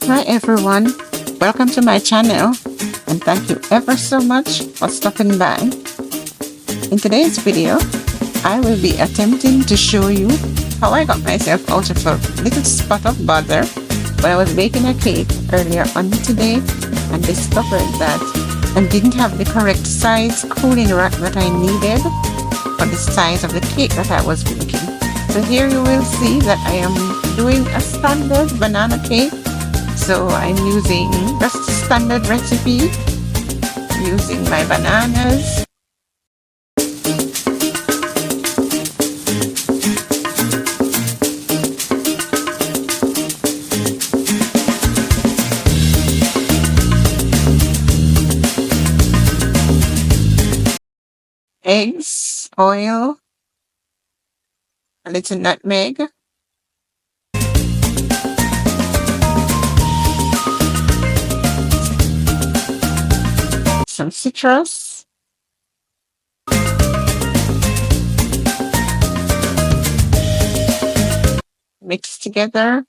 Hi everyone, welcome to my channel and thank you ever so much for stopping by. In today's video, I will be attempting to show you how I got myself out of a little spot of bother when I was baking a cake earlier on today and discovered that I didn't have the correct size cooling rack that I needed for the size of the cake that I was baking. So here you will see that I am doing a standard banana cake. So I'm using just a standard recipe, using my bananas, eggs, oil, a little nutmeg, some citrus, mix together,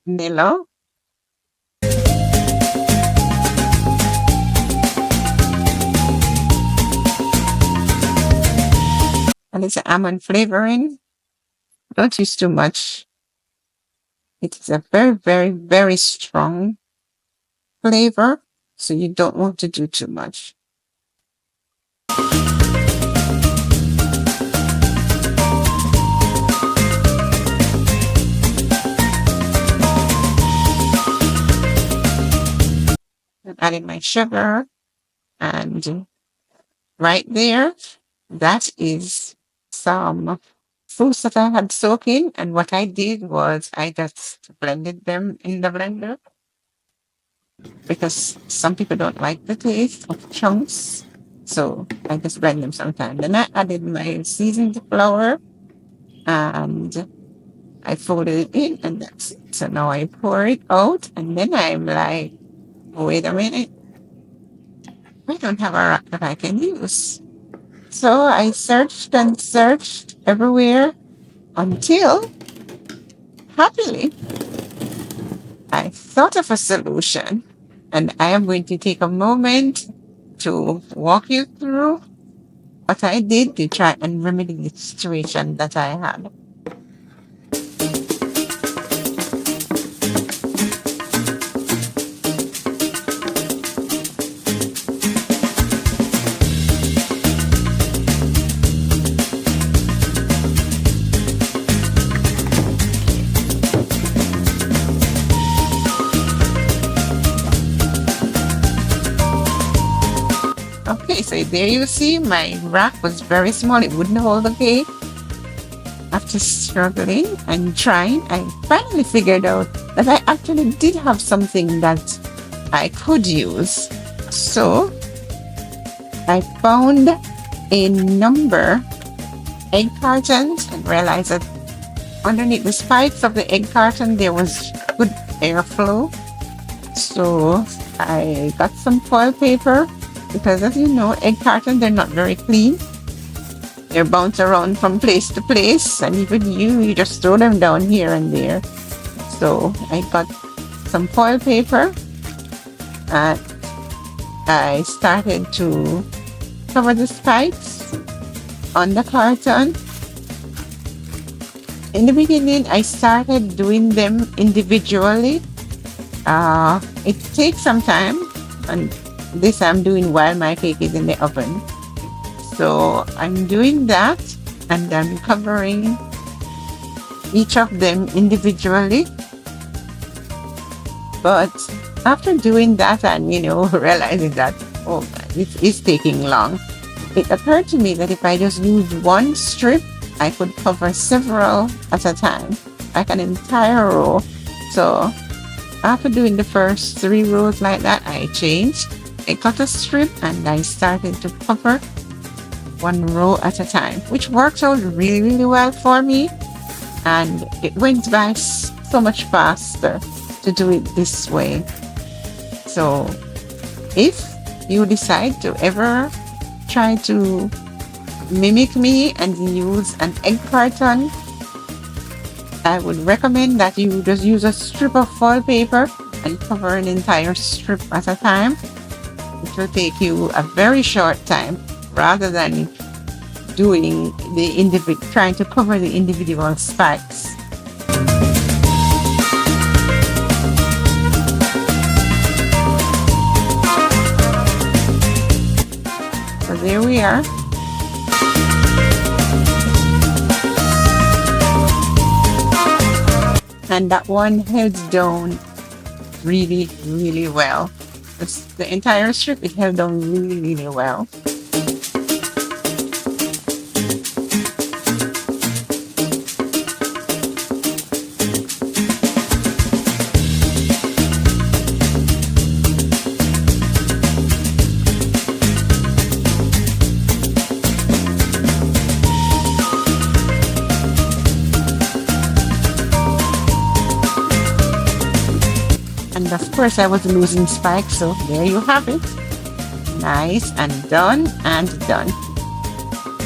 vanilla, a little almond flavoring. Don't use too much. It is a very strong flavor, so you don't want to do too much. I'm adding my sugar, and right there, that is some fruits that I had soaking, and what I did was I just blended them in the blender because some people don't like the taste of chunks, so I just blend them sometimes. Then I added my seasoned flour and I folded it in, and that's it. So now I pour it out, and then I'm like, wait a minute, I don't have a rack that I can use. So I searched and searched everywhere until, happily, I thought of a solution, and I am going to take a moment to walk you through what I did to try and remedy the situation that I had. Okay, so there you see my rack was very small. It wouldn't hold the cake. After struggling and trying, I finally figured out that I actually did have something that I could use. So I found a number egg cartons and realized that underneath the spikes of the egg carton there was good airflow. So I got some foil paper, because as you know, egg cartons, they're not very clean. They're bounced around from place to place, and even you just throw them down here and there. So I got some foil paper and I started to cover the spikes on the carton. In the beginning, I started doing them individually. It takes some time, and this I'm doing while my cake is in the oven. So I'm doing that, and I'm covering each of them individually. But after doing that and realizing that, oh man, this is taking long, it occurred to me that if I just use one strip, I could cover several at a time, like an entire row. So after doing the first 3 rows like that, I changed. I cut a strip and I started to cover 1 row at a time, which worked out really well for me, and it went by so much faster to do it this way. So if you decide to ever try to mimic me and use an egg carton, I would recommend that you just use a strip of foil paper and cover an entire strip at a time. It will take you a very short time rather than doing trying to cover the individual spikes. So there we are. And that one held down really, really well. The entire strip, it held down really, really well. And of course, I was losing spikes, so there you have it. Nice and done and done.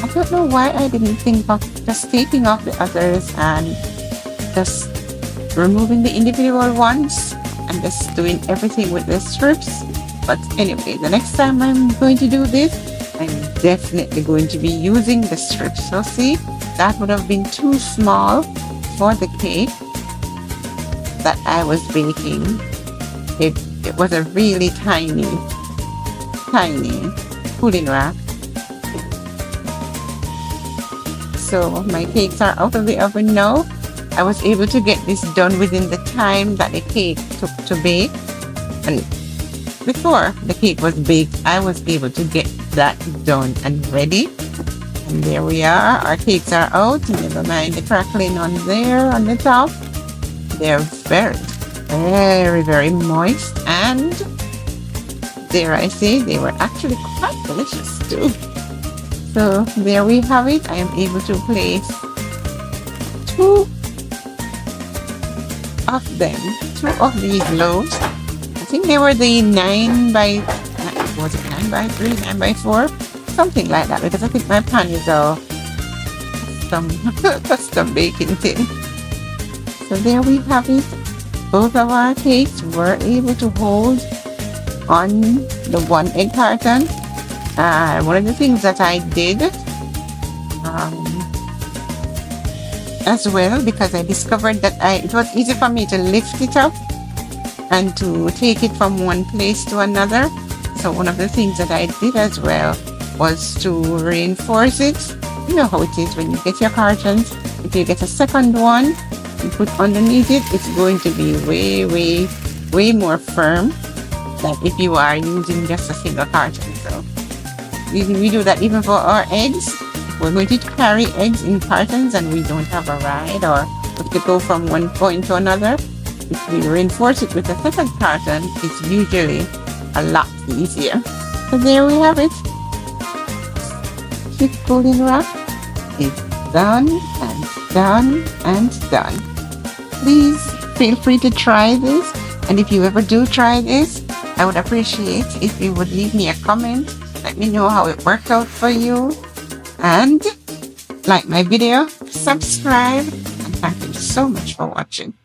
I don't know why I didn't think of just taking off the others and just removing the individual ones and just doing everything with the strips. But anyway, the next time I'm going to do this, I'm definitely going to be using the strips. So see, that would have been too small for the cake that I was baking. It was a really tiny cooling rack. So my cakes are out of the oven now. I was able to get this done within the time that the cake took to bake. And before the cake was baked, I was able to get that done and ready. And there we are. Our cakes are out. Never mind the crackling on there on the top. They're very, very, very moist, and dare I say, they were actually quite delicious too. So there we have it. I am able to place two of these loaves. I think they were the 9 by, was it 9 by 3, 9 by 4, something like that, because I think my pan is a custom baking tin. So there we have it. Both of our cakes were able to hold on the one egg carton. One of the things that I did as well, because I discovered that it was easy for me to lift it up and to take it from one place to another. So one of the things that I did as well was to reinforce it. You know how it is when you get your cartons. If you get a second one and put underneath it, it's going to be way more firm than if you are using just a single carton. So we do that even for our eggs. We're going to carry eggs in cartons and we don't have a ride or have to go from one point to another. If we reinforce it with a second carton, it's usually a lot easier. So there we have it. Keep cooling wrap. It's done and done and done. Please feel free to try this. And if you ever do try this, I would appreciate if you would leave me a comment. Let me know how it worked out for you. And like my video, subscribe, and thank you so much for watching.